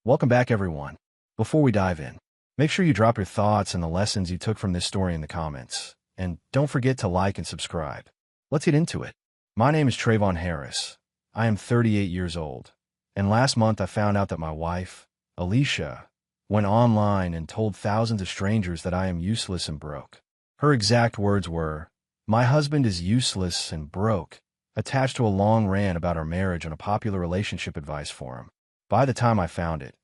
Welcome back, everyone. Before we dive in, make sure you drop your thoughts and the lessons you took from this story in the comments. And don't forget to like and subscribe. Let's get into it. My name is Trayvon Harris. I am 38 years old. And last month I found out that my wife, Alicia, went online and told thousands of strangers that I am useless and broke. Her exact words were, "My husband is useless and broke," attached to a long rant about our marriage on a popular relationship advice forum. By the time I found it,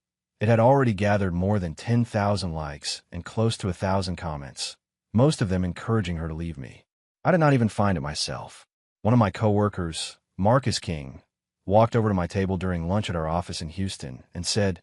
it had already gathered more than 10,000 likes and close to 1,000 comments, most of them encouraging her to leave me. I did not even find it myself. One of my coworkers, Marcus King, walked over to my table during lunch at our office in Houston and said,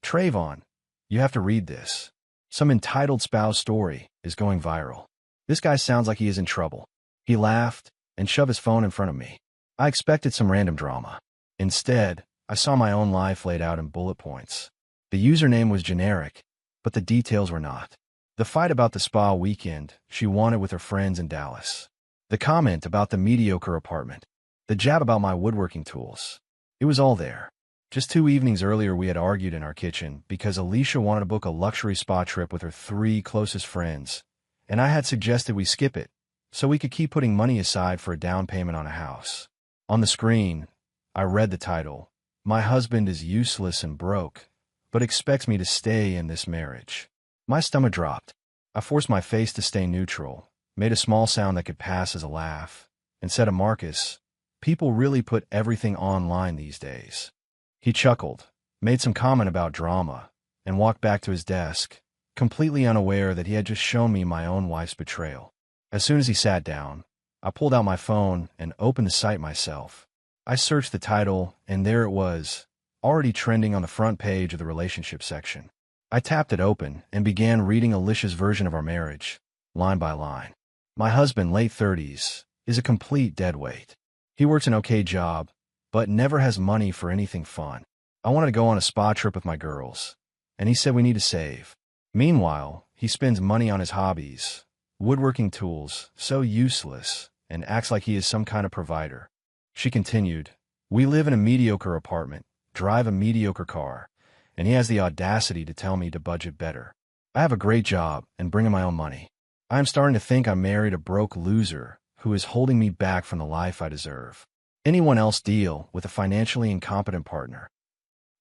"Trayvon, you have to read this. Some entitled spouse story is going viral. This guy sounds like he is in trouble." He laughed and shoved his phone in front of me. I expected some random drama. Instead, I saw my own life laid out in bullet points. The username was generic, but the details were not. The fight about the spa weekend she wanted with her friends in Dallas. The comment about the mediocre apartment. The jab about my woodworking tools. It was all there. Just 2 evenings earlier we had argued in our kitchen because Alicia wanted to book a luxury spa trip with her 3 closest friends, and I had suggested we skip it so we could keep putting money aside for a down payment on a house. On the screen, I read the title, "My husband is useless and broke, but expects me to stay in this marriage." My stomach dropped. I forced my face to stay neutral, made a small sound that could pass as a laugh, and said to Marcus, "People really put everything online these days." He chuckled, made some comment about drama, and walked back to his desk, completely unaware that he had just shown me my own wife's betrayal. As soon as he sat down, I pulled out my phone and opened the site myself. I searched the title, and there it was, already trending on the front page of the relationship section. I tapped it open and began reading Alicia's version of our marriage, line by line. "My husband, late 30s, is a complete deadweight. He works an okay job, but never has money for anything fun. I wanted to go on a spa trip with my girls, and he said we need to save. Meanwhile, he spends money on his hobbies, woodworking tools, so useless, and acts like he is some kind of provider." She continued, "We live in a mediocre apartment, drive a mediocre car, and he has the audacity to tell me to budget better. I have a great job and bring in my own money. I am starting to think I married a broke loser who is holding me back from the life I deserve. Anyone else deal with a financially incompetent partner?"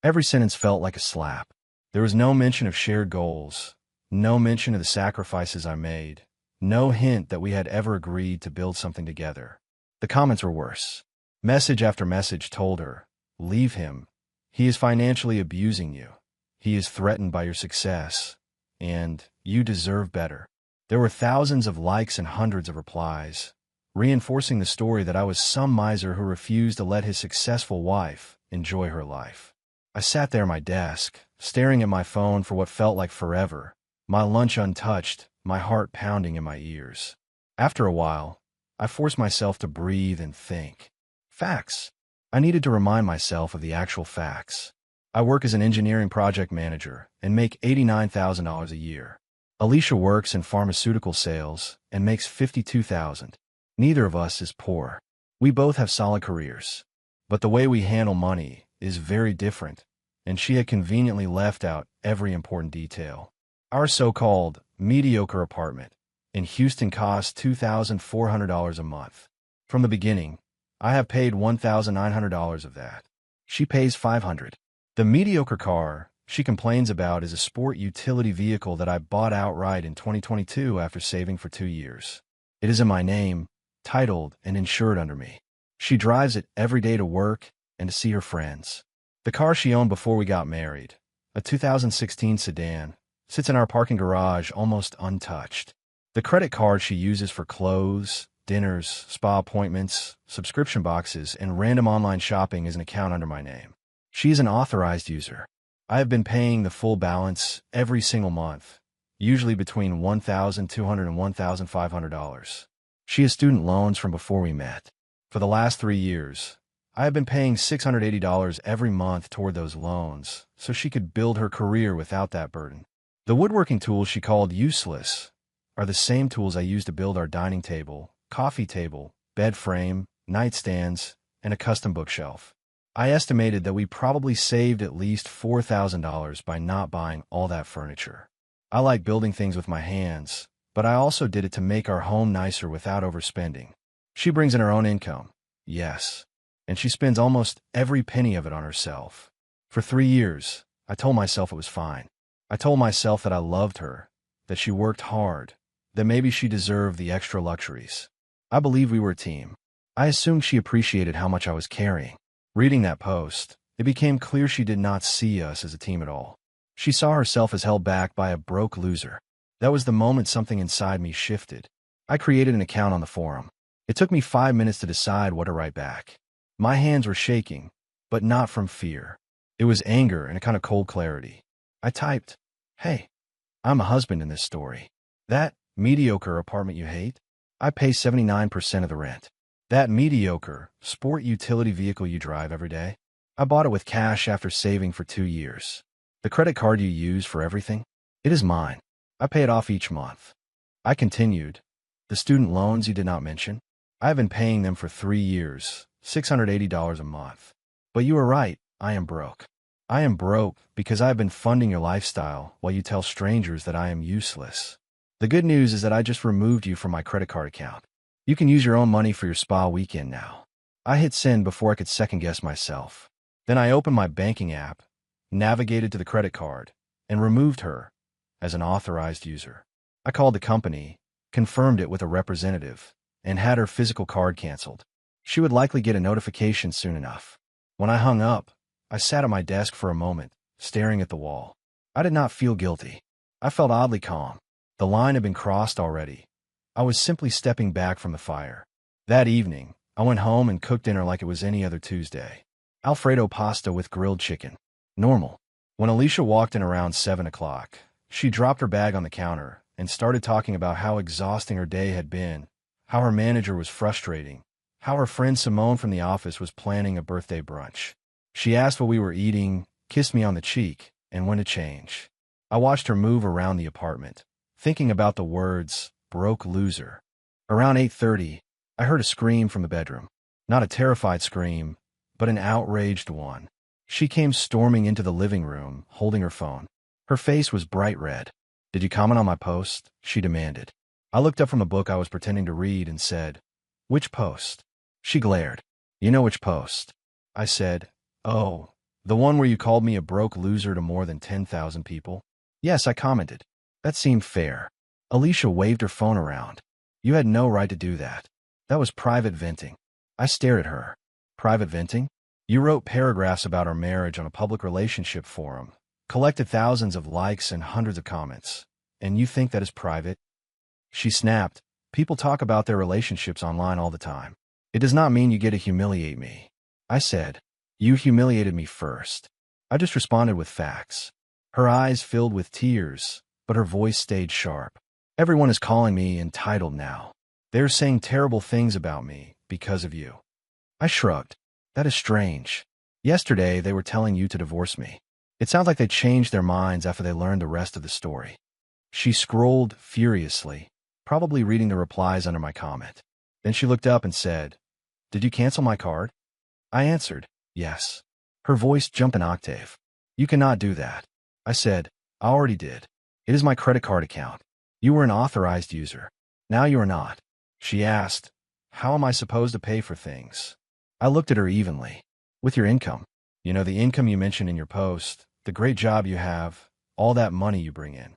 Every sentence felt like a slap. There was no mention of shared goals, no mention of the sacrifices I made, no hint that we had ever agreed to build something together. The comments were worse. Message after message told her, "Leave him. He is financially abusing you. He is threatened by your success. And you deserve better." There were thousands of likes and hundreds of replies, reinforcing the story that I was some miser who refused to let his successful wife enjoy her life. I sat there at my desk, staring at my phone for what felt like forever, my lunch untouched, my heart pounding in my ears. After a while, I forced myself to breathe and think. Facts. I needed to remind myself of the actual facts. I work as an engineering project manager and make $89,000 a year. Alicia works in pharmaceutical sales and makes $52,000. Neither of us is poor. We both have solid careers. But the way we handle money is very different, and she had conveniently left out every important detail. Our so-called mediocre apartment in Houston costs $2,400 a month. From the beginning, I have paid $1,900 of that. She pays $500. The mediocre car she complains about is a sport utility vehicle that I bought outright in 2022 after saving for 2 years. It is in my name, titled and insured under me. She drives it every day to work and to see her friends. The car she owned before we got married, a 2016 sedan, sits in our parking garage almost untouched. The credit card she uses for clothes, dinners, spa appointments, subscription boxes, and random online shopping is an account under my name. She is an authorized user. I have been paying the full balance every single month, usually between $1,200 and $1,500. She has student loans from before we met. For the last 3 years, I have been paying $680 every month toward those loans so she could build her career without that burden. The woodworking tools she called useless are the same tools I use to build our dining table, coffee table, bed frame, nightstands, and a custom bookshelf. I estimated that we probably saved at least $4,000 by not buying all that furniture. I like building things with my hands, but I also did it to make our home nicer without overspending. She brings in her own income, yes, and she spends almost every penny of it on herself. For 3 years, I told myself it was fine. I told myself that I loved her, that she worked hard, that maybe she deserved the extra luxuries. I believed we were a team. I assumed she appreciated how much I was carrying. Reading that post, it became clear she did not see us as a team at all. She saw herself as held back by a broke loser. That was the moment something inside me shifted. I created an account on the forum. It took me 5 minutes to decide what to write back. My hands were shaking, but not from fear. It was anger and a kind of cold clarity. I typed, "Hey, I'm a husband in this story. That mediocre apartment you hate, I pay 79% of the rent. That mediocre sport utility vehicle you drive every day, I bought it with cash after saving for 2 years. The credit card you use for everything, it is mine. I pay it off each month." I continued, "The student loans you did not mention, I have been paying them for 3 years, $680 a month. But you are right, I am broke. I am broke because I have been funding your lifestyle while you tell strangers that I am useless. The good news is that I just removed you from my credit card account. You can use your own money for your spa weekend now." I hit send before I could second-guess myself. Then I opened my banking app, navigated to the credit card, and removed her as an authorized user. I called the company, confirmed it with a representative, and had her physical card canceled. She would likely get a notification soon enough. When I hung up, I sat at my desk for a moment, staring at the wall. I did not feel guilty. I felt oddly calm. The line had been crossed already. I was simply stepping back from the fire. That evening, I went home and cooked dinner like it was any other Tuesday. Alfredo pasta with grilled chicken. Normal. When Alicia walked in around 7 o'clock, she dropped her bag on the counter and started talking about how exhausting her day had been, how her manager was frustrating, how her friend Simone from the office was planning a birthday brunch. She asked what we were eating, kissed me on the cheek, and when to change. I watched her move around the apartment, thinking about the words, "broke loser." Around 8:30, I heard a scream from the bedroom. Not a terrified scream, but an outraged one. She came storming into the living room, holding her phone. Her face was bright red. "Did you comment on my post?" she demanded. I looked up from a book I was pretending to read and said, "Which post?" She glared. "You know which post." I said, "Oh, the one where you called me a broke loser to more than 10,000 people?" "Yes," I commented. That seemed fair. Alicia waved her phone around. "You had no right to do that. That was private venting." I stared at her. "Private venting? You wrote paragraphs about our marriage on a public relationship forum, collected thousands of likes and hundreds of comments, and you think that is private?" She snapped, "People talk about their relationships online all the time. It does not mean you get to humiliate me." I said, "You humiliated me first." I just responded with facts. Her eyes filled with tears, but her voice stayed sharp. "Everyone is calling me entitled now. They're saying terrible things about me because of you." I shrugged. "That is strange. Yesterday they were telling you to divorce me. It sounds like they changed their minds after they learned the rest of the story." She scrolled furiously, probably reading the replies under my comment. Then she looked up and said, "Did you cancel my card?" I answered, "Yes." Her voice jumped an octave. "You cannot do that." I said, "I already did. It is my credit card account. You were an authorized user. Now you are not." She asked, "How am I supposed to pay for things?" I looked at her evenly. "With your income. You know, the income you mentioned in your post, the great job you have, all that money you bring in."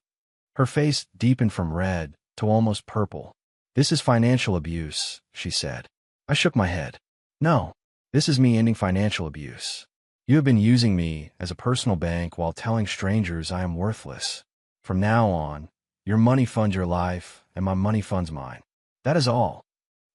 Her face deepened from red to almost purple. "This is financial abuse," she said. I shook my head. "No, this is me ending financial abuse. You have been using me as a personal bank while telling strangers I am worthless. From now on, your money funds your life, and my money funds mine. That is all."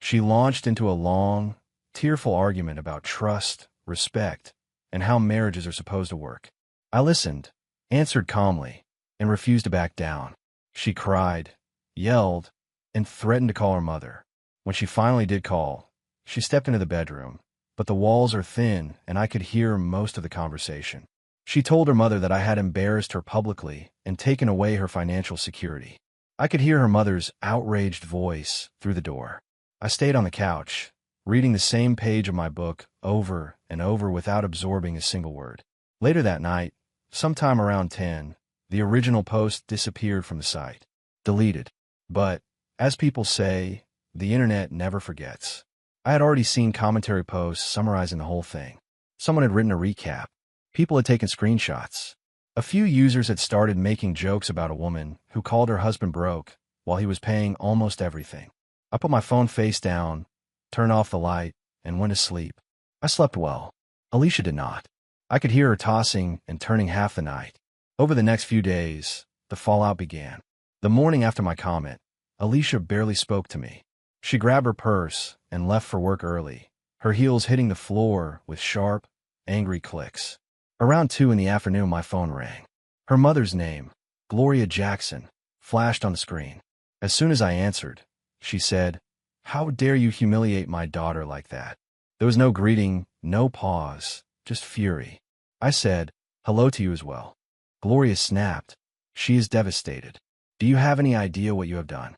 She launched into a long, tearful argument about trust, respect, and how marriages are supposed to work. I listened, answered calmly, and refused to back down. She cried, yelled, and threatened to call her mother. When she finally did call, she stepped into the bedroom, but the walls are thin and I could hear most of the conversation. She told her mother that I had embarrassed her publicly and taken away her financial security. I could hear her mother's outraged voice through the door. I stayed on the couch, reading the same page of my book over and over without absorbing a single word. Later that night, sometime around 10, the original post disappeared from the site. Deleted. But, as people say, the internet never forgets. I had already seen commentary posts summarizing the whole thing. Someone had written a recap. People had taken screenshots. A few users had started making jokes about a woman who called her husband broke while he was paying almost everything. I put my phone face down, turned off the light, and went to sleep. I slept well. Alicia did not. I could hear her tossing and turning half the night. Over the next few days, the fallout began. The morning after my comment, Alicia barely spoke to me. She grabbed her purse and left for work early, her heels hitting the floor with sharp, angry clicks. Around 2 in the afternoon, my phone rang. Her mother's name, Gloria Jackson, flashed on the screen. As soon as I answered, she said, "How dare you humiliate my daughter like that?" There was no greeting, no pause, just fury. I said, "Hello to you as well." Gloria snapped. "She is devastated. Do you have any idea what you have done?"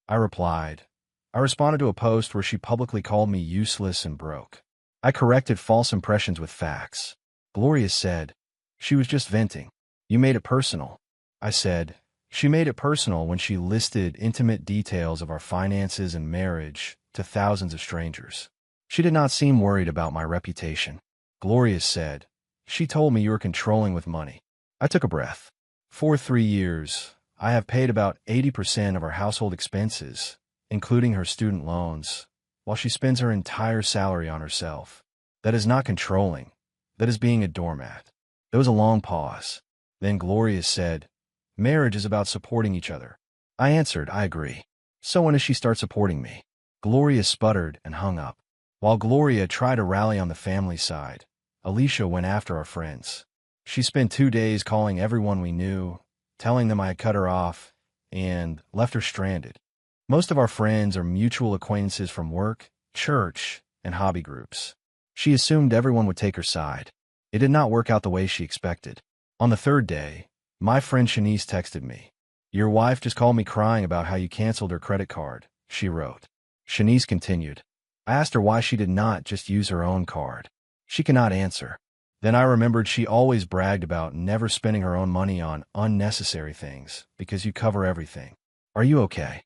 I replied. I responded to a post where she publicly called me useless and broke. I corrected false impressions with facts. Gloria said, "She was just venting. You made it personal." I said, "She made it personal when she listed intimate details of our finances and marriage to thousands of strangers. She did not seem worried about my reputation." Gloria said, "She told me you were controlling with money." I took a breath. For 3 years, I have paid about 80% of our household expenses, including her student loans, while she spends her entire salary on herself. That is not controlling. That is being a doormat. There was a long pause. Then Gloria said, "Marriage is about supporting each other." I answered, "I agree. So when does she start supporting me?" Gloria sputtered and hung up. While Gloria tried to rally on the family side, Alicia went after our friends. She spent 2 days calling everyone we knew, telling them I had cut her off, and left her stranded. Most of our friends are mutual acquaintances from work, church, and hobby groups. She assumed everyone would take her side. It did not work out the way she expected. On the 3rd day, my friend Shanice texted me. "Your wife just called me crying about how you canceled her credit card," she wrote. Shanice continued. I asked her why she did not just use her own card. She cannot answer. Then I remembered she always bragged about never spending her own money on unnecessary things because you cover everything. "Are you okay?"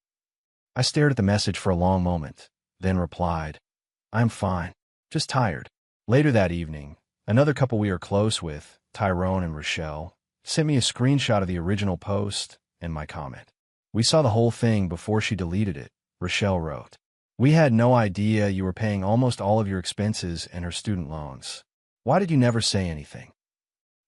I stared at the message for a long moment, then replied, "I'm fine, just tired." Later that evening, another couple we are close with, Tyrone and Rochelle, sent me a screenshot of the original post and my comment. "We saw the whole thing before she deleted it," Rochelle wrote. "We had no idea you were paying almost all of your expenses and her student loans. Why did you never say anything?"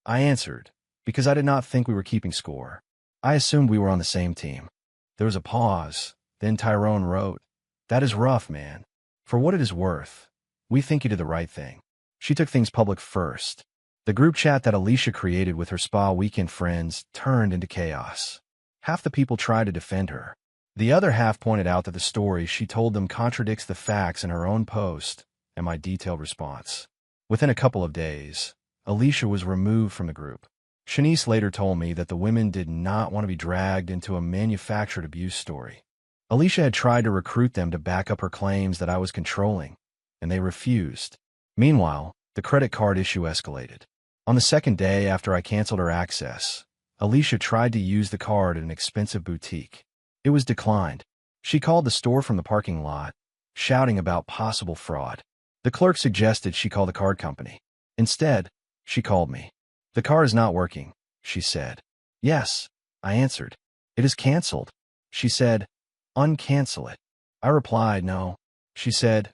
I answered, "Because I did not think we were keeping score. I assumed we were on the same team." There was a pause. Then Tyrone wrote, "That is rough, man. For what it is worth, we think you did the right thing." She took things public first. The group chat that Alicia created with her spa weekend friends turned into chaos. Half the people tried to defend her. The other half pointed out that the story she told them contradicts the facts in her own post and my detailed response. Within a couple of days, Alicia was removed from the group. Shanice later told me that the women did not want to be dragged into a manufactured abuse story. Alicia had tried to recruit them to back up her claims that I was controlling, and they refused. Meanwhile, the credit card issue escalated. On the 2nd day after I canceled her access, Alicia tried to use the card at an expensive boutique. It was declined. She called the store from the parking lot, shouting about possible fraud. The clerk suggested she call the card company. Instead, she called me. "The card is not working," she said. "Yes," I answered. "It is canceled." She said, "Uncancel it." I replied, "No." She said,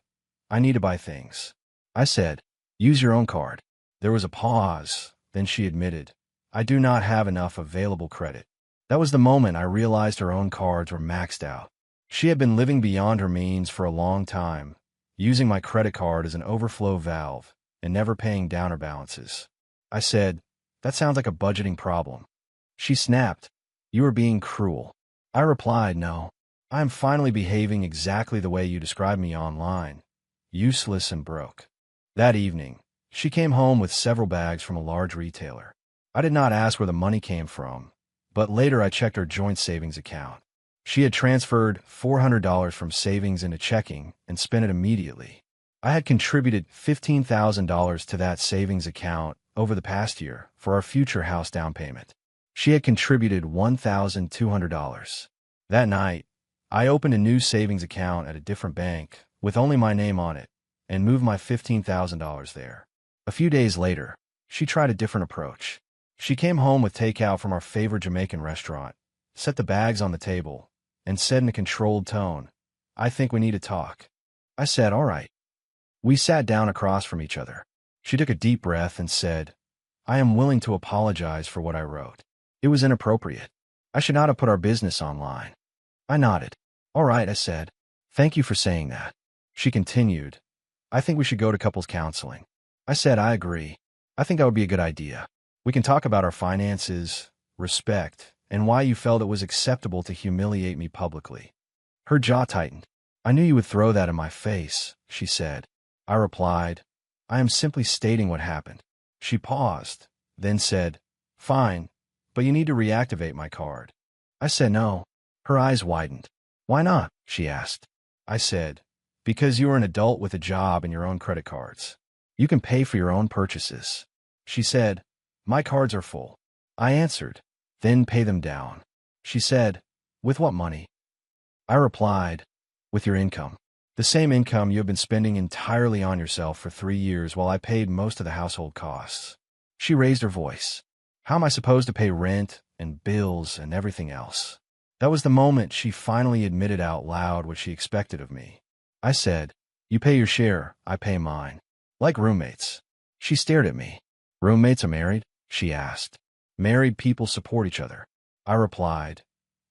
"I need to buy things." I said, "Use your own card." There was a pause. Then she admitted, "I do not have enough available credit." That was the moment I realized her own cards were maxed out. She had been living beyond her means for a long time, using my credit card as an overflow valve and never paying down her balances. I said, "That sounds like a budgeting problem." She snapped, "You are being cruel." I replied, "No. I am finally behaving exactly the way you described me online, useless and broke." That evening, she came home with several bags from a large retailer. I did not ask where the money came from, but later I checked her joint savings account. She had transferred $400 from savings into checking and spent it immediately. I had contributed $15,000 to that savings account over the past year for our future house down payment. She had contributed $1,200. That night, I opened a new savings account at a different bank with only my name on it and moved my $15,000 there. A few days later, she tried a different approach. She came home with takeout from our favorite Jamaican restaurant, set the bags on the table, and said in a controlled tone, "I think we need to talk." I said, "All right." We sat down across from each other. She took a deep breath and said, "I am willing to apologize for what I wrote. It was inappropriate. I should not have put our business online." I nodded. "All right," I said. "Thank you for saying that." She continued, "I think we should go to couples counseling." I said, "I agree. I think that would be a good idea. We can talk about our finances, respect, and why you felt it was acceptable to humiliate me publicly." Her jaw tightened. "I knew you would throw that in my face," she said. I replied, "I am simply stating what happened." She paused, then said, "Fine, but you need to reactivate my card." I said no. Her eyes widened. "Why not?" she asked. I said, "Because you are an adult with a job and your own credit cards. You can pay for your own purchases." She said, "My cards are full." I answered, "Then pay them down." She said, "With what money?" I replied, "With your income. The same income you have been spending entirely on yourself for 3 years while I paid most of the household costs." She raised her voice. "How am I supposed to pay rent and bills and everything else?" That was the moment she finally admitted out loud what she expected of me. I said, "You pay your share, I pay mine. Like roommates." She stared at me. "Roommates are married?" she asked. "Married people support each other." I replied,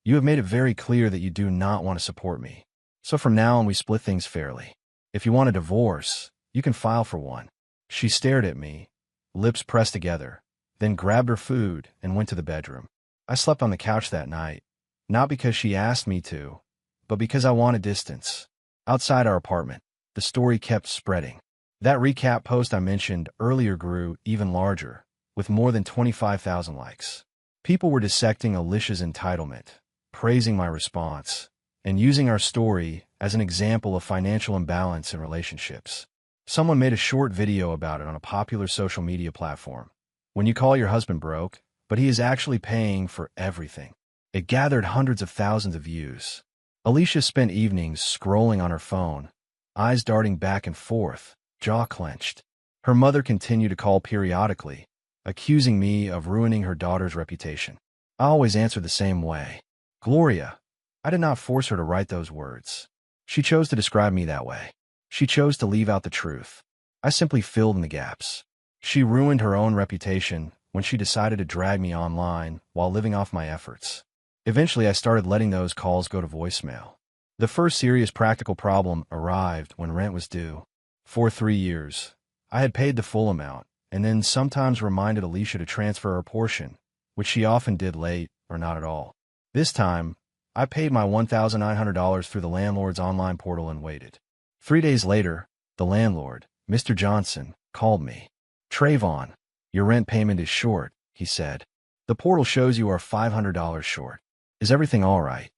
"You have made it very clear that you do not want to support me. So from now on we split things fairly. If you want a divorce, you can file for one." She stared at me, lips pressed together, then grabbed her food and went to the bedroom. I slept on the couch that night, not because she asked me to, but because I wanted distance. Outside our apartment, the story kept spreading. That recap post I mentioned earlier grew even larger, with more than 25,000 likes. People were dissecting Alicia's entitlement, praising my response, and using our story as an example of financial imbalance in relationships. Someone made a short video about it on a popular social media platform. When you call your husband broke, but he is actually paying for everything. It gathered hundreds of thousands of views. Alicia spent evenings scrolling on her phone, eyes darting back and forth, jaw clenched. Her mother continued to call periodically, accusing me of ruining her daughter's reputation. I always answered the same way. "Gloria, I did not force her to write those words. She chose to describe me that way. She chose to leave out the truth. I simply filled in the gaps. She ruined her own reputation when she decided to drag me online while living off my efforts. Eventually, I started letting those calls go to voicemail. The first serious practical problem arrived when rent was due. For 3 years, I had paid the full amount, and then sometimes reminded Alicia to transfer her portion, which she often did late or not at all. This time, I paid my $1,900 through the landlord's online portal and waited. 3 days later, the landlord, Mr. Johnson, called me. "Trayvon, your rent payment is short," he said. "The portal shows you are $500 short. Is everything all right?"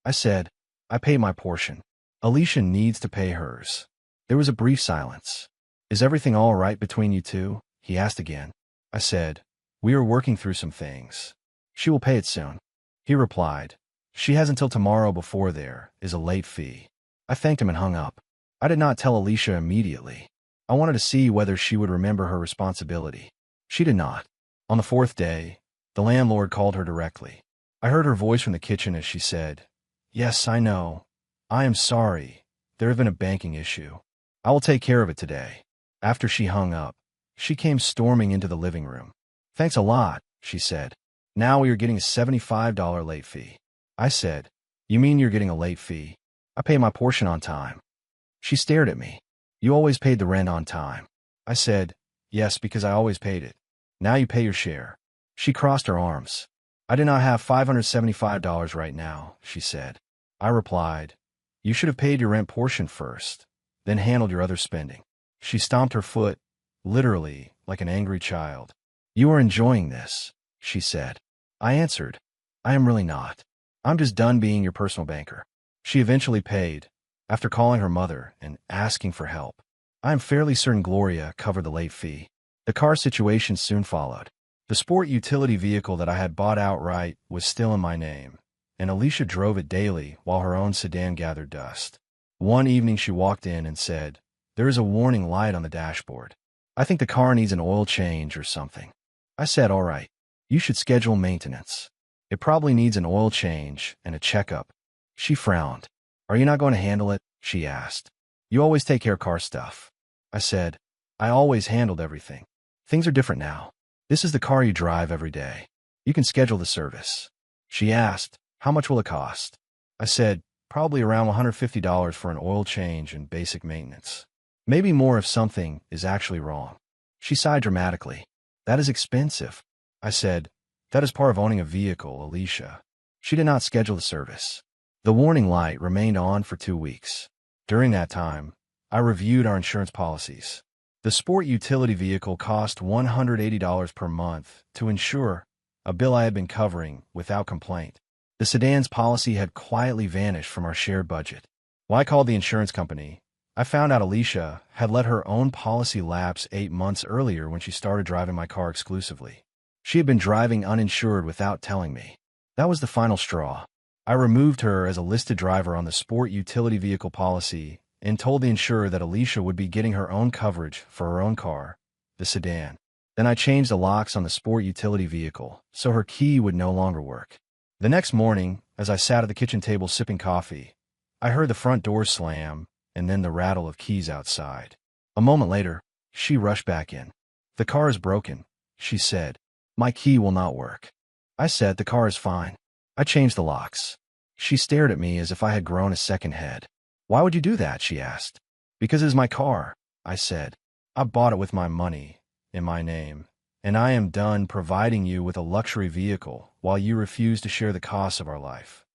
I said, "I paid my portion. Alicia needs to pay hers." There was a brief silence. "Is everything all right between you two?" he asked again. I said, "We are working through some things. She will pay it soon." He replied, "She has until tomorrow before there is a late fee." I thanked him and hung up. I did not tell Alicia immediately. I wanted to see whether she would remember her responsibility. She did not. On the 4th day, the landlord called her directly. I heard her voice from the kitchen as she said, "Yes, I know. I am sorry. There has been a banking issue. I will take care of it today." After she hung up, she came storming into the living room. "Thanks a lot," she said. "Now we are getting a $75 late fee." I said, "You mean you're getting a late fee? I pay my portion on time." She stared at me. "You always paid the rent on time." I said, "Yes, because I always paid it. Now you pay your share." She crossed her arms. "I do not have $575 right now," she said. I replied, "You should have paid your rent portion first, then handled your other spending." She stomped her foot, literally like an angry child. "You are enjoying this," she said. I answered, "I am really not. I'm just done being your personal banker." She eventually paid, after calling her mother and asking for help. I am fairly certain Gloria covered the late fee. The car situation soon followed. The sport utility vehicle that I had bought outright was still in my name, and Alicia drove it daily while her own sedan gathered dust. One evening she walked in and said, "There is a warning light on the dashboard. I think the car needs an oil change or something." I said, "All right, you should schedule maintenance. It probably needs an oil change and a checkup." She frowned. "Are you not going to handle it?" she asked. "You always take care of car stuff." I said, "I always handled everything. Things are different now. This is the car you drive every day. You can schedule the service." She asked, "How much will it cost?" I said, "Probably around $150 for an oil change and basic maintenance. Maybe more if something is actually wrong." She sighed dramatically. "That is expensive." I said, "That is part of owning a vehicle, Alicia." She did not schedule the service. The warning light remained on for 2 weeks. During that time, I reviewed our insurance policies. The sport utility vehicle cost $180 per month to insure, a bill I had been covering without complaint. The sedan's policy had quietly vanished from our shared budget. When I called the insurance company, I found out Alicia had let her own policy lapse 8 months earlier when she started driving my car exclusively. She had been driving uninsured without telling me. That was the final straw. I removed her as a listed driver on the sport utility vehicle policy and told the insurer that Alicia would be getting her own coverage for her own car, the sedan. Then I changed the locks on the sport utility vehicle so her key would no longer work. The next morning, as I sat at the kitchen table sipping coffee, I heard the front door slam and then the rattle of keys outside. A moment later, she rushed back in. "The car is broken," she said. "My key will not work." I said, "The car is fine." I changed the locks. She stared at me as if I had grown a second head. "Why would you do that?" she asked. "Because it is my car," I said. "I bought it with my money, in my name, and I am done providing you with a luxury vehicle while you refuse to share the costs of our life."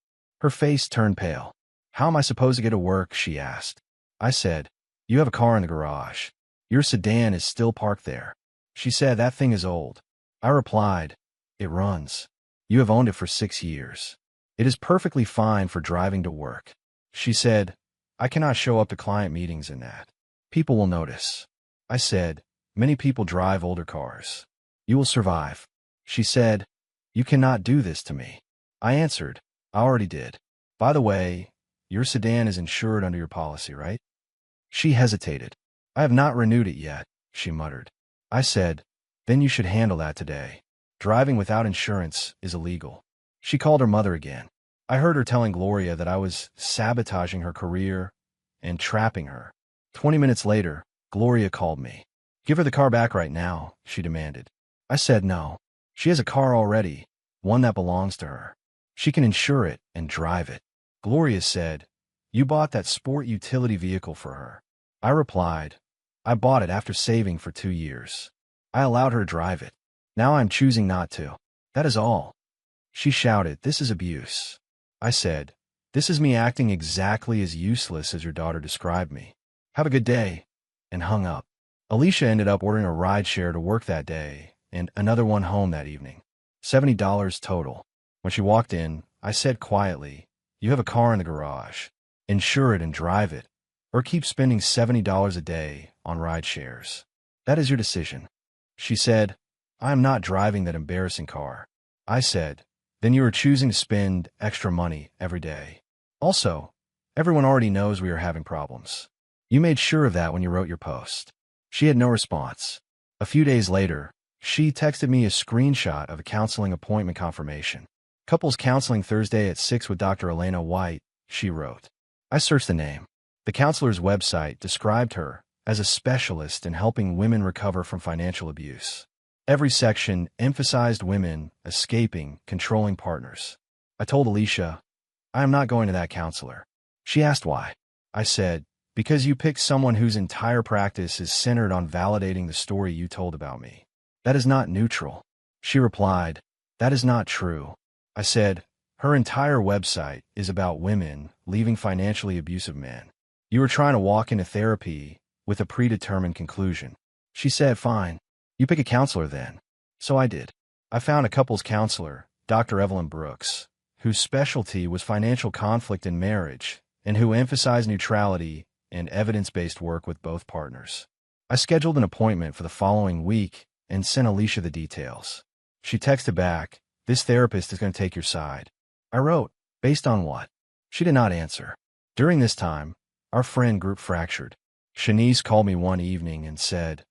Her face turned pale. "How am I supposed to get to work?" she asked. I said, "You have a car in the garage. Your sedan is still parked there." She said, "That thing is old." I replied, "It runs. You have owned it for 6 years. It is perfectly fine for driving to work." She said, "I cannot show up to client meetings in that. People will notice." I said, "Many people drive older cars. You will survive." She said, "You cannot do this to me." I answered, "I already did. By the way, your sedan is insured under your policy, right?" She hesitated. "I have not renewed it yet," she muttered. I said, "Then you should handle that today. Driving without insurance is illegal." She called her mother again. I heard her telling Gloria that I was sabotaging her career and trapping her. 20 minutes later, Gloria called me. "Give her the car back right now," she demanded. I said no. She has a car already, one that belongs to her. She can insure it and drive it. Gloria said, "You bought that sport utility vehicle for her." I replied, "I bought it after saving for 2 years. I allowed her to drive it. Now I'm choosing not to. That is all." She shouted, "This is abuse." I said, "This is me acting exactly as useless as your daughter described me. Have a good day," and hung up. Alicia ended up ordering a rideshare to work that day and another one home that evening. $70 total. When she walked in, I said quietly, "You have a car in the garage. Insure it and drive it, or keep spending $70 a day on rideshares. That is your decision." She said, "I am not driving that embarrassing car." I said, "Then you are choosing to spend extra money every day. Also, everyone already knows we are having problems. You made sure of that when you wrote your post." She had no response. A few days later, she texted me a screenshot of a counseling appointment confirmation. "Couples counseling Thursday at 6 with Dr. Elena White," she wrote. I searched the name. The counselor's website described her as a specialist in helping women recover from financial abuse. Every section emphasized women escaping controlling partners. I told Alicia, "I am not going to that counselor." She asked why. I said, "Because you picked someone whose entire practice is centered on validating the story you told about me. That is not neutral." She replied, "That is not true." I said, "Her entire website is about women leaving financially abusive men. You are trying to walk into therapy with a predetermined conclusion." She said, "Fine. You pick a counselor then." So I did. I found a couples counselor, Dr. Evelyn Brooks, whose specialty was financial conflict in marriage and who emphasized neutrality and evidence-based work with both partners. I scheduled an appointment for the following week and sent Alicia the details. She texted back, "This therapist is going to take your side." I wrote, "Based on what?" She did not answer. During this time, our friend group fractured. Shanice called me one evening and said,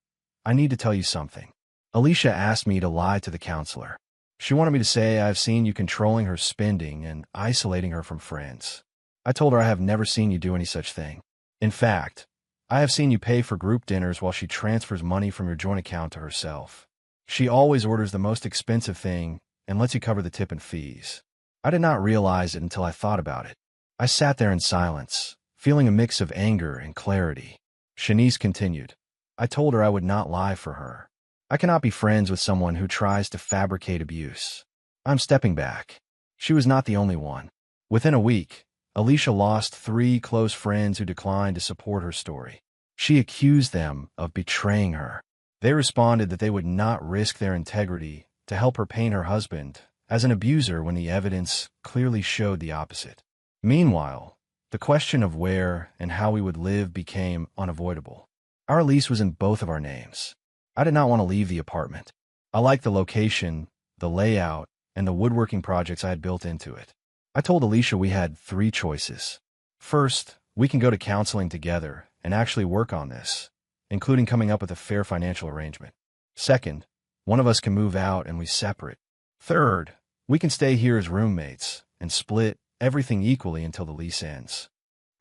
"I need to tell you something." Alicia asked me to lie to the counselor. She wanted me to say I have seen you controlling her spending and isolating her from friends. I told her I have never seen you do any such thing. In fact, I have seen you pay for group dinners while she transfers money from your joint account to herself. She always orders the most expensive thing and lets you cover the tip and fees. I did not realize it until I thought about it. I sat there in silence, feeling a mix of anger and clarity. Shanice continued, "I told her I would not lie for her. I cannot be friends with someone who tries to fabricate abuse. I'm stepping back." She was not the only one. Within a week, Alicia lost 3 close friends who declined to support her story. She accused them of betraying her. They responded that they would not risk their integrity to help her paint her husband as an abuser when the evidence clearly showed the opposite. Meanwhile, the question of where and how we would live became unavoidable. Our lease was in both of our names. I did not want to leave the apartment. I liked the location, the layout, and the woodworking projects I had built into it. I told Alicia we had 3 choices. First, we can go to counseling together and actually work on this, including coming up with a fair financial arrangement. Second, one of us can move out and we separate. Third, we can stay here as roommates and split everything equally until the lease ends.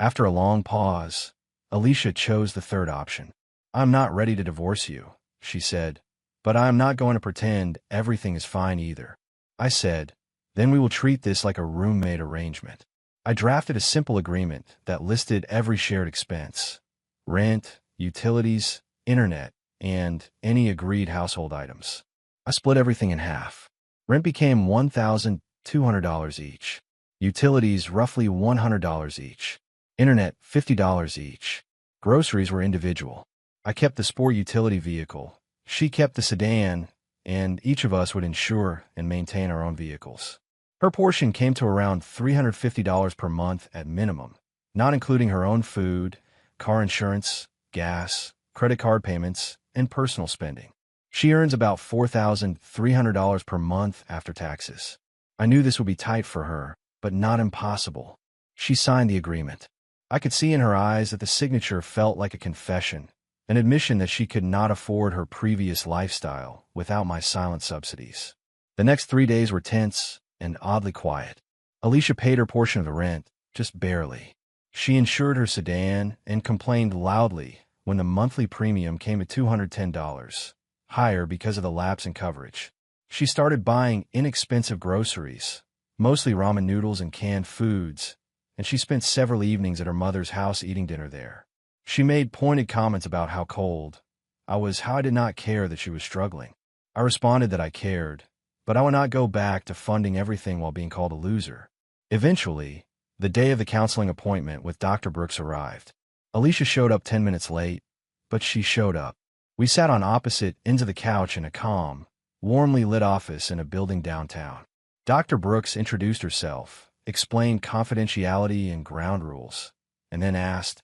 After a long pause, Alicia chose the third option. "I'm not ready to divorce you," she said, "but I am not going to pretend everything is fine either." I said, "Then we will treat this like a roommate arrangement." I drafted a simple agreement that listed every shared expense: rent, utilities, internet, and any agreed household items. I split everything in half. Rent became $1,200 each. Utilities roughly $100 each. Internet $50 each. Groceries were individual. I kept the sport utility vehicle. She kept the sedan, and each of us would insure and maintain our own vehicles. Her portion came to around $350 per month at minimum, not including her own food, car insurance, gas, credit card payments, and personal spending. She earns about $4,300 per month after taxes. I knew this would be tight for her, but not impossible. She signed the agreement. I could see in her eyes that the signature felt like a confession, an admission that she could not afford her previous lifestyle without my silent subsidies. The next 3 days were tense and oddly quiet. Alicia paid her portion of the rent, just barely. She insured her sedan and complained loudly when the monthly premium came at $210, higher because of the lapse in coverage. She started buying inexpensive groceries, mostly ramen noodles and canned foods, and she spent several evenings at her mother's house eating dinner there. She made pointed comments about how cold I was, how I did not care that she was struggling. I responded that I cared, but I would not go back to funding everything while being called a loser. Eventually, the day of the counseling appointment with Dr. Brooks arrived. Alicia showed up 10 minutes late, but she showed up. We sat on opposite ends of the couch in a calm, warmly lit office in a building downtown. Dr. Brooks introduced herself, explained confidentiality and ground rules, and then asked,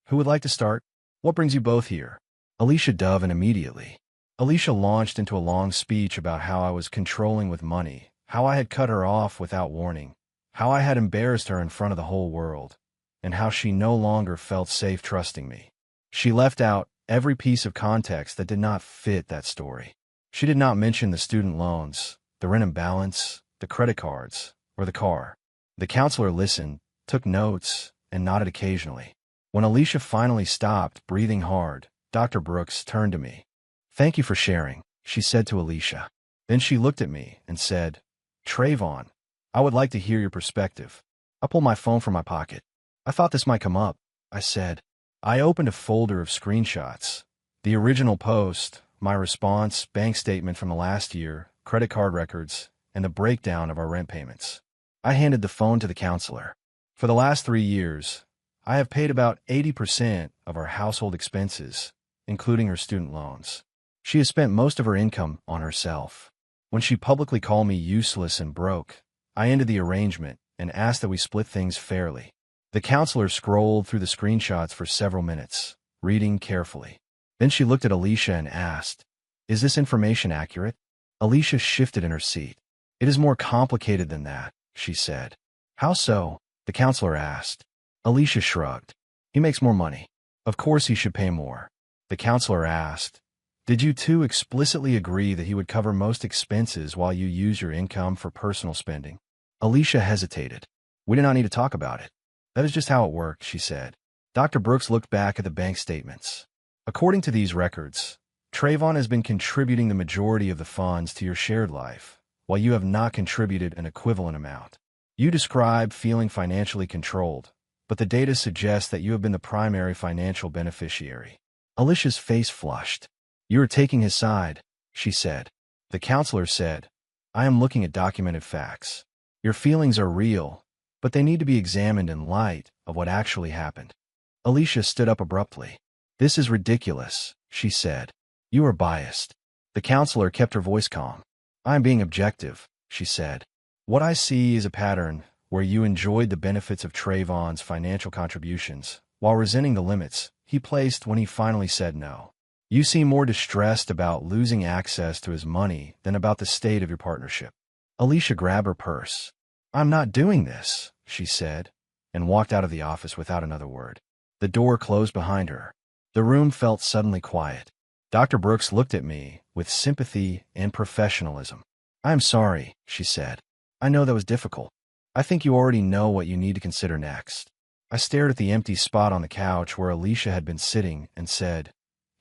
"Who would like to start? What brings you both here?" Alicia dove in immediately. Alicia launched into a long speech about how I was controlling with money, how I had cut her off without warning, how I had embarrassed her in front of the whole world, and how she no longer felt safe trusting me. She left out every piece of context that did not fit that story. She did not mention the student loans, the rent imbalance, the credit cards, or the car. The counselor listened, took notes, and nodded occasionally. When Alicia finally stopped breathing hard, Dr. Brooks turned to me. "Thank you for sharing," she said to Alicia. Then she looked at me and said, "Trayvon, I would like to hear your perspective." I pulled my phone from my pocket. "I thought this might come up," I said. I opened a folder of screenshots. The original post, my response, bank statement from the last year, credit card records, and the breakdown of our rent payments. I handed the phone to the counselor. "For the last 3 years, I have paid about 80% of our household expenses, including her student loans. She has spent most of her income on herself. When she publicly called me useless and broke, I ended the arrangement and asked that we split things fairly. The counselor scrolled through the screenshots for several minutes, reading carefully. Then she looked at Alicia and asked, "Is this information accurate?" Alicia shifted in her seat. "It is more complicated than that," she said. "How so?" the counselor asked. Alicia shrugged. "He makes more money. Of course he should pay more." The counselor asked, "Did you two explicitly agree that he would cover most expenses while you use your income for personal spending?" Alicia hesitated. "We did not need to talk about it. That is just how it worked," she said. Dr. Brooks looked back at the bank statements. "According to these records, Trayvon has been contributing the majority of the funds to your shared life, while you have not contributed an equivalent amount. You describe feeling financially controlled, but the data suggests that you have been the primary financial beneficiary." Alicia's face flushed. "You are taking his side," she said. The counselor said, "I am looking at documented facts. Your feelings are real, but they need to be examined in light of what actually happened." Alicia stood up abruptly. "This is ridiculous," she said. "You are biased." The counselor kept her voice calm. "I am being objective," she said. "What I see is a pattern where you enjoyed the benefits of Trayvon's financial contributions while resenting the limits he placed when he finally said no. You seem more distressed about losing access to his money than about the state of your partnership." Alicia grabbed her purse. "I'm not doing this," she said, and walked out of the office without another word. The door closed behind her. The room felt suddenly quiet. Dr. Brooks looked at me with sympathy and professionalism. "I am sorry," she said. "I know that was difficult. I think you already know what you need to consider next." I stared at the empty spot on the couch where Alicia had been sitting and said,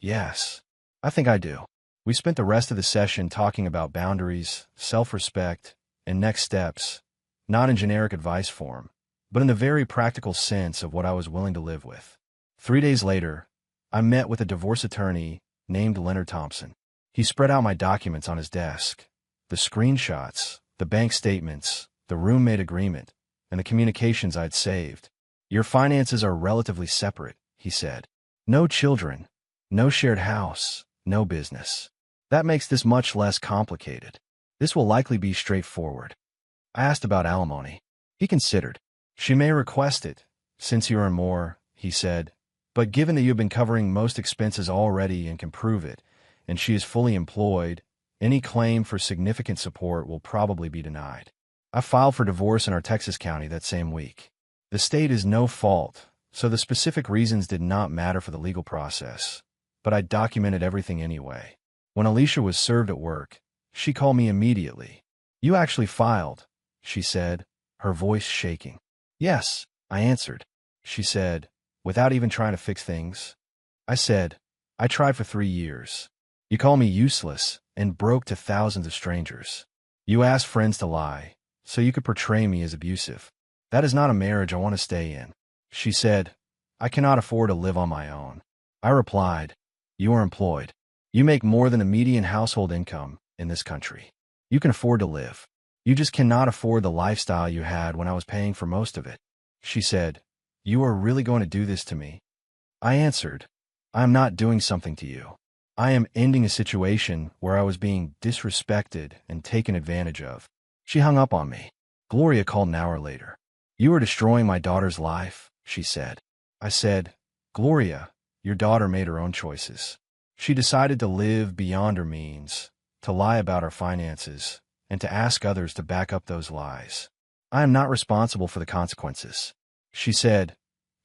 "Yes, I think I do." We spent the rest of the session talking about boundaries, self-respect, and next steps, not in generic advice form, but in the very practical sense of what I was willing to live with. 3 days later, I met with a divorce attorney named Leonard Thompson. He spread out my documents on his desk, the screenshots, the bank statements, the roommate agreement, and the communications I'd saved. "Your finances are relatively separate," he said. "No children, no shared house, no business. That makes this much less complicated. This will likely be straightforward." I asked about alimony. He considered. "She may request it, since you earn more," he said, "but given that you have been covering most expenses already and can prove it, and she is fully employed, any claim for significant support will probably be denied." I filed for divorce in our Texas county that same week. The state is no fault, so the specific reasons did not matter for the legal process, but I documented everything anyway. When Alicia was served at work, she called me immediately. "You actually filed," she said, her voice shaking. "Yes," I answered. She said, "Without even trying to fix things?" I said, "I tried for 3 years. You call me useless and broke to thousands of strangers. You asked friends to lie, so you could portray me as abusive. That is not a marriage I want to stay in." She said, "I cannot afford to live on my own." I replied, "You are employed. You make more than the median household income in this country. You can afford to live. You just cannot afford the lifestyle you had when I was paying for most of it." She said, "You are really going to do this to me?" I answered, "I am not doing something to you. I am ending a situation where I was being disrespected and taken advantage of." She hung up on me. Gloria called an hour later. "You are destroying my daughter's life," she said. I said, "Gloria, your daughter made her own choices. She decided to live beyond her means, to lie about her finances, and to ask others to back up those lies. I am not responsible for the consequences." She said,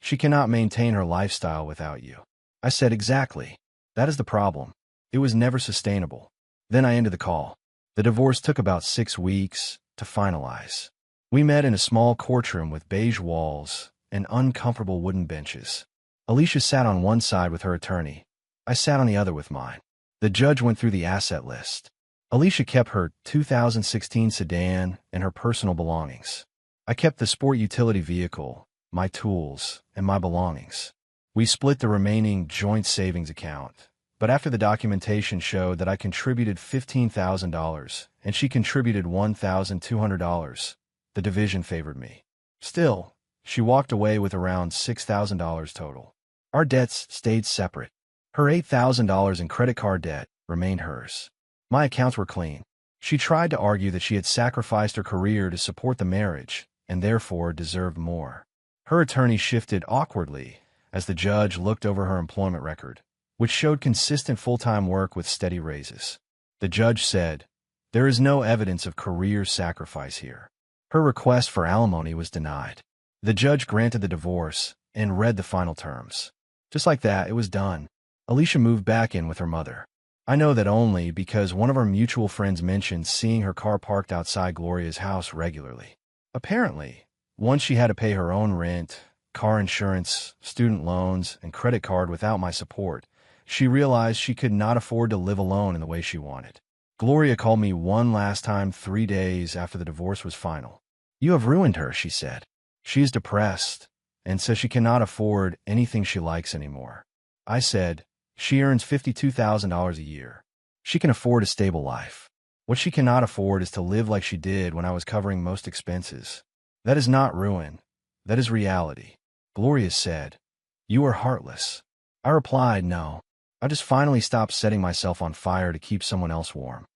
"She cannot maintain her lifestyle without you." I said, "Exactly. That is the problem. It was never sustainable." Then I ended the call. The divorce took about 6 weeks to finalize. We met in a small courtroom with beige walls and uncomfortable wooden benches. Alicia sat on one side with her attorney. I sat on the other with mine. The judge went through the asset list. Alicia kept her 2016 sedan and her personal belongings. I kept the sport utility vehicle, my tools, and my belongings. We split the remaining joint savings account, but after the documentation showed that I contributed $15,000 and she contributed $1,200, the division favored me. Still, she walked away with around $6,000 total. Our debts stayed separate. Her $8,000 in credit card debt remained hers. My accounts were clean. She tried to argue that she had sacrificed her career to support the marriage and therefore deserved more. Her attorney shifted awkwardly as the judge looked over her employment record, which showed consistent full-time work with steady raises. The judge said, "There is no evidence of career sacrifice here." Her request for alimony was denied. The judge granted the divorce and read the final terms. Just like that, it was done. Alicia moved back in with her mother. I know that only because one of our mutual friends mentioned seeing her car parked outside Gloria's house regularly. Apparently, once she had to pay her own rent, car insurance, student loans, and credit card without my support, she realized she could not afford to live alone in the way she wanted. Gloria called me one last time 3 days after the divorce was final. "You have ruined her," she said. "She is depressed and says she cannot afford anything she likes anymore." I said, "She earns $52,000 a year. She can afford a stable life. What she cannot afford is to live like she did when I was covering most expenses. That is not ruin. That is reality." Gloria said, "You are heartless." I replied, "No. I just finally stopped setting myself on fire to keep someone else warm."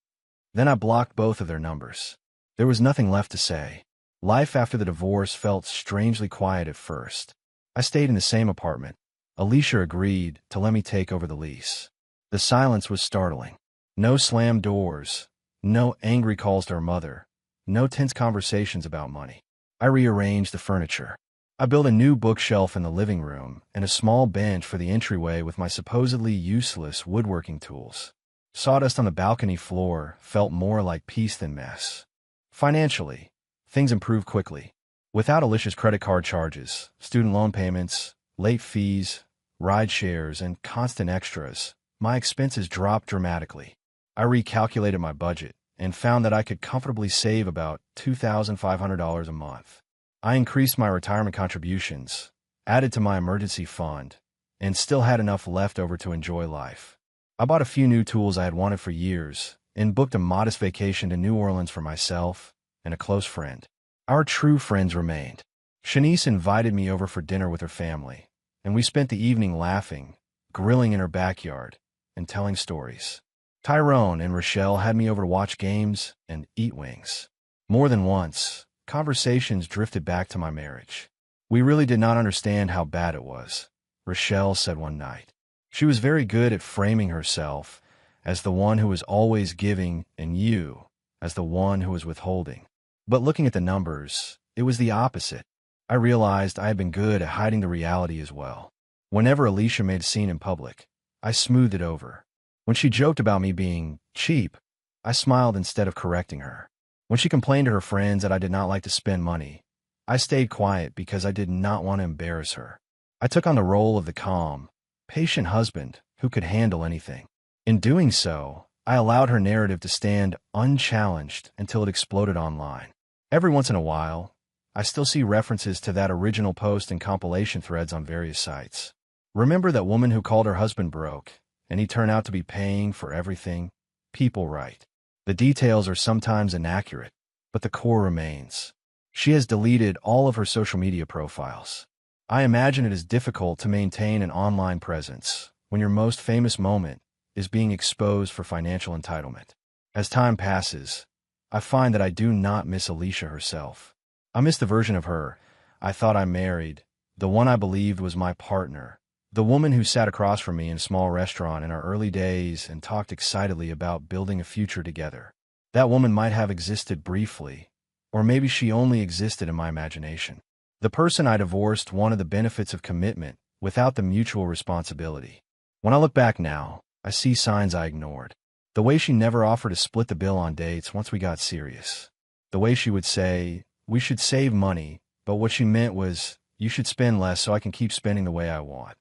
Then I blocked both of their numbers. There was nothing left to say. Life after the divorce felt strangely quiet at first. I stayed in the same apartment. Alicia agreed to let me take over the lease. The silence was startling. No slammed doors, no angry calls to her mother, no tense conversations about money. I rearranged the furniture. I built a new bookshelf in the living room and a small bench for the entryway with my supposedly useless woodworking tools. Sawdust on the balcony floor felt more like peace than mess. Financially, things improved quickly. Without Alicia's credit card charges, student loan payments, late fees, ride shares, and constant extras, my expenses dropped dramatically. I recalculated my budget and found that I could comfortably save about $2,500 a month. I increased my retirement contributions, added to my emergency fund, and still had enough left over to enjoy life. I bought a few new tools I had wanted for years and booked a modest vacation to New Orleans for myself and a close friend. Our true friends remained. Shanice invited me over for dinner with her family, and we spent the evening laughing, grilling in her backyard, and telling stories. Tyrone and Rochelle had me over to watch games and eat wings. More than once, conversations drifted back to my marriage. "We really did not understand how bad it was," Rochelle said one night. She was very good at framing herself as the one who was always giving and you as the one who was withholding. But looking at the numbers, it was the opposite. I realized I had been good at hiding the reality as well. Whenever Alicia made a scene in public, I smoothed it over. When she joked about me being cheap, I smiled instead of correcting her. When she complained to her friends that I did not like to spend money, I stayed quiet because I did not want to embarrass her. I took on the role of the calm, patient husband who could handle anything. In doing so, I allowed her narrative to stand unchallenged until it exploded online. Every once in a while, I still see references to that original post in compilation threads on various sites. "Remember that woman who called her husband broke, and he turned out to be paying for everything?" People write. The details are sometimes inaccurate, but the core remains. She has deleted all of her social media profiles. I imagine it is difficult to maintain an online presence when your most famous moment is being exposed for financial entitlement. As time passes, I find that I do not miss Alicia herself. I miss the version of her I thought I married, the one I believed was my partner, the woman who sat across from me in a small restaurant in our early days and talked excitedly about building a future together. That woman might have existed briefly, or maybe she only existed in my imagination. The person I divorced wanted the benefits of commitment without the mutual responsibility. When I look back now, I see signs I ignored. The way she never offered to split the bill on dates once we got serious. The way she would say, "We should save money," but what she meant was, "You should spend less so I can keep spending the way I want."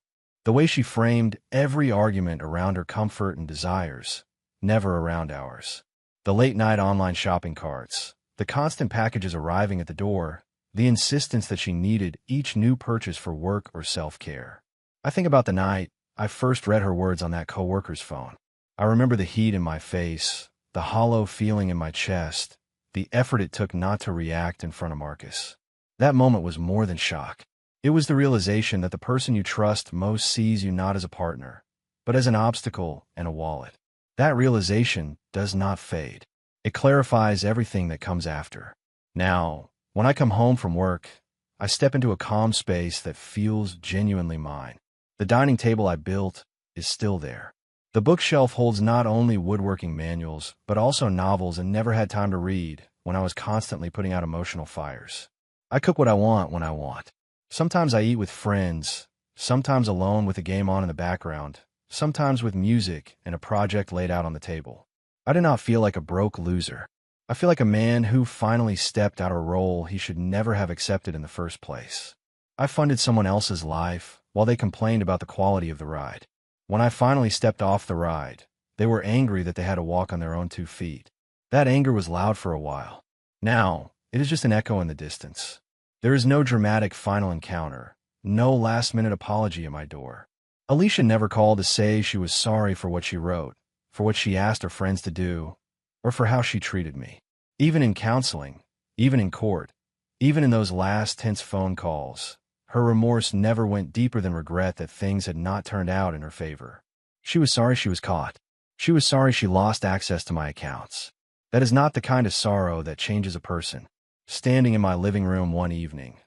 The way she framed every argument around her comfort and desires, never around ours. The late-night online shopping carts, the constant packages arriving at the door, the insistence that she needed each new purchase for work or self-care. I think about the night I first read her words on that coworker's phone. I remember the heat in my face, the hollow feeling in my chest, the effort it took not to react in front of Marcus. That moment was more than shock. It was the realization that the person you trust most sees you not as a partner, but as an obstacle and a wallet. That realization does not fade. It clarifies everything that comes after. Now, when I come home from work, I step into a calm space that feels genuinely mine. The dining table I built is still there. The bookshelf holds not only woodworking manuals, but also novels and never had time to read when I was constantly putting out emotional fires. I cook what I want when I want. Sometimes I eat with friends, sometimes alone with a game on in the background, sometimes with music and a project laid out on the table. I do not feel like a broke loser. I feel like a man who finally stepped out of a role he should never have accepted in the first place. I funded someone else's life while they complained about the quality of the ride. When I finally stepped off the ride, they were angry that they had to walk on their own 2 feet. That anger was loud for a while. Now, it is just an echo in the distance. There is no dramatic final encounter, no last-minute apology at my door. Alicia never called to say she was sorry for what she wrote, for what she asked her friends to do, or for how she treated me. Even in counseling, even in court, even in those last tense phone calls, her remorse never went deeper than regret that things had not turned out in her favor. She was sorry she was caught. She was sorry she lost access to my accounts. That is not the kind of sorrow that changes a person. Standing in my living room one evening,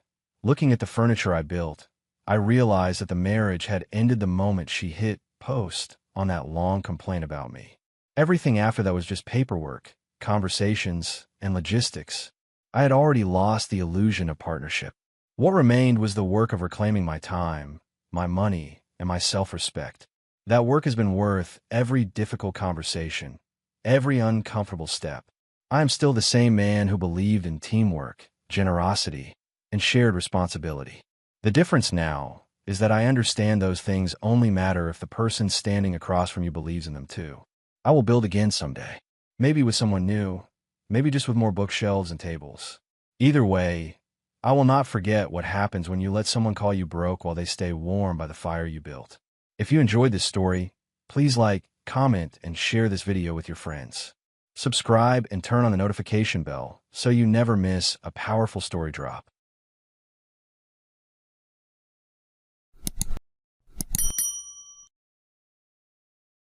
looking at the furniture I built, I realized that the marriage had ended the moment she hit post on that long complaint about me. Everything after that was just paperwork, conversations, and logistics. I had already lost the illusion of partnership. What remained was the work of reclaiming my time, my money, and my self-respect. That work has been worth every difficult conversation, every uncomfortable step. I am still the same man who believed in teamwork, generosity, and shared responsibility. The difference now is that I understand those things only matter if the person standing across from you believes in them too. I will build again someday. Maybe with someone new, maybe just with more bookshelves and tables. Either way, I will not forget what happens when you let someone call you broke while they stay warm by the fire you built. If you enjoyed this story, please like, comment, and share this video with your friends. Subscribe and turn on the notification bell so you never miss a powerful story drop.